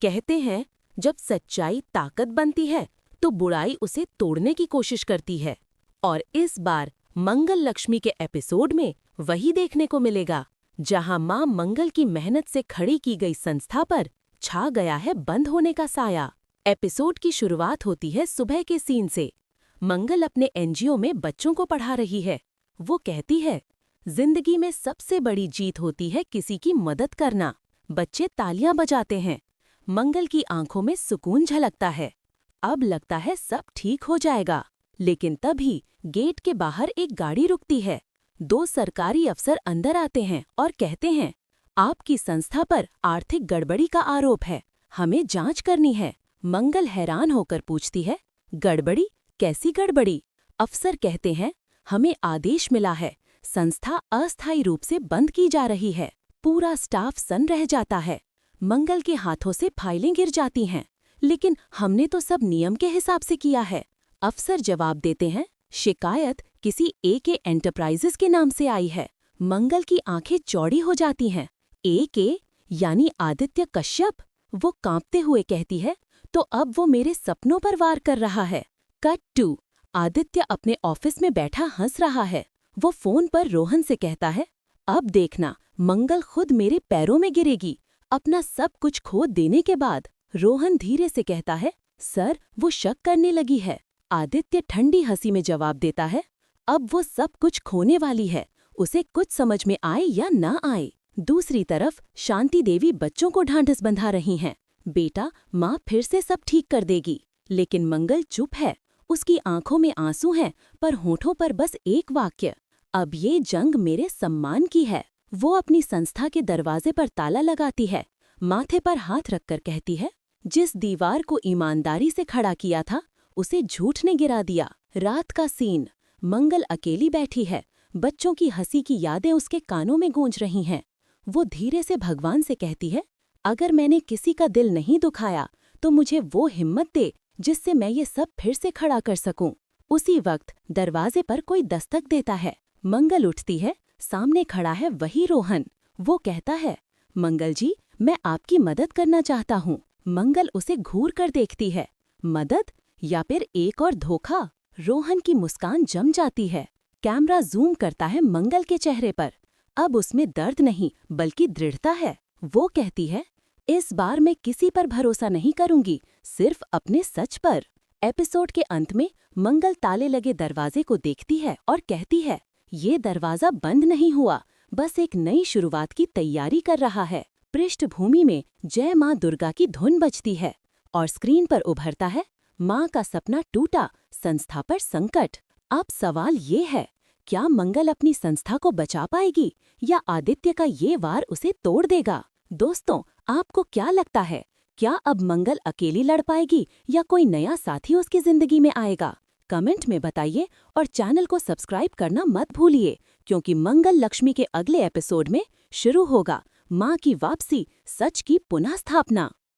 कहते हैं, जब सच्चाई ताकत बनती है तो बुराई उसे तोड़ने की कोशिश करती है। और इस बार मंगल लक्ष्मी के एपिसोड में वही देखने को मिलेगा, जहां मां मंगल की मेहनत से खड़ी की गई संस्था पर छा गया है बंद होने का साया। एपिसोड की शुरुआत होती है सुबह के सीन से। मंगल अपने एनजीओ में बच्चों को पढ़ा रही है। वो कहती है, जिंदगी में सबसे बड़ी जीत होती है किसी की मदद करना। बच्चे तालियां बजाते हैं। मंगल की आंखों में सुकून झलकता है। अब लगता है सब ठीक हो जाएगा। लेकिन तभी गेट के बाहर एक गाड़ी रुकती है। 2 सरकारी अफसर अंदर आते हैं और कहते हैं, आपकी संस्था पर आर्थिक गड़बड़ी का आरोप है, हमें जांच करनी है। मंगल हैरान होकर पूछती है, गड़बड़ी? कैसी गड़बड़ी? अफसर कहते हैं, हमें आदेश मिला है, संस्था अस्थायी रूप से बंद की जा रही है। पूरा स्टाफ सन्न रह जाता है। मंगल के हाथों से फाइलें गिर जाती हैं। लेकिन हमने तो सब नियम के हिसाब से किया है। अफसर जवाब देते हैं, शिकायत किसी एके एंटरप्राइजेस के नाम से आई है। मंगल की आंखें चौड़ी हो जाती हैं। एके यानी आदित्य कश्यप? वो कांपते हुए कहती है, तो अब वो मेरे सपनों पर वार कर रहा है। कट टू, आदित्य अपने ऑफिस में बैठा हंस रहा है। वो फोन पर रोहन से कहता है, अब देखना, मंगल खुद मेरे पैरों में गिरेगी। अपना सब कुछ खो देने के बाद। रोहन धीरे से कहता है, सर वो शक करने लगी है। आदित्य ठंडी हंसी में जवाब देता है, अब वो सब कुछ खोने वाली है, उसे कुछ समझ में आए या ना आए। दूसरी तरफ शांति देवी बच्चों को ढांढस बंधा रही हैं। बेटा, माँ फिर से सब ठीक कर देगी। लेकिन मंगल चुप है। उसकी आंखों में आंसू हैं, पर होठों पर बस एक वाक्य, अब ये जंग मेरे सम्मान की है। वो अपनी संस्था के दरवाजे पर ताला लगाती है। माथे पर हाथ रखकर कहती है, जिस दीवार को ईमानदारी से खड़ा किया था, उसे झूठ ने गिरा दिया। रात का सीन। मंगल अकेली बैठी है। बच्चों की हंसी की यादें उसके कानों में गूंज रही हैं। वो धीरे से भगवान से कहती है, अगर मैंने किसी का दिल नहीं दुखाया तो मुझे वो हिम्मत दे जिससे मैं ये सब फिर से खड़ा कर सकूं। उसी वक्त दरवाजे पर कोई दस्तक देता है। मंगल उठती है। सामने खड़ा है वही रोहन। वो कहता है, मंगल जी, मैं आपकी मदद करना चाहता हूँ। मंगल उसे घूर कर देखती है। मदद या फिर एक और धोखा? रोहन की मुस्कान जम जाती है। कैमरा जूम करता है मंगल के चेहरे पर। अब उसमें दर्द नहीं बल्कि दृढ़ता है। वो कहती है, इस बार मैं किसी पर भरोसा नहीं करूंगी, सिर्फ अपने सच पर। एपिसोड के अंत में मंगल ताले लगे दरवाजे को देखती है और कहती है, ये दरवाजा बंद नहीं हुआ, बस एक नई शुरुआत की तैयारी कर रहा है। पृष्ठभूमि में जय मां दुर्गा की धुन बजती है और स्क्रीन पर उभरता है, मां का सपना टूटा, संस्था पर संकट। अब सवाल ये है, क्या मंगल अपनी संस्था को बचा पाएगी या आदित्य का ये वार उसे तोड़ देगा? दोस्तों, आपको क्या लगता है, क्या अब मंगल अकेली लड़ पाएगी या कोई नया साथी उसकी जिंदगी में आएगा? कमेंट में बताइए और चैनल को सब्सक्राइब करना मत भूलिए, क्योंकि मंगल लक्ष्मी के अगले एपिसोड में शुरू होगा मां की वापसी, सच की पुनः स्थापना।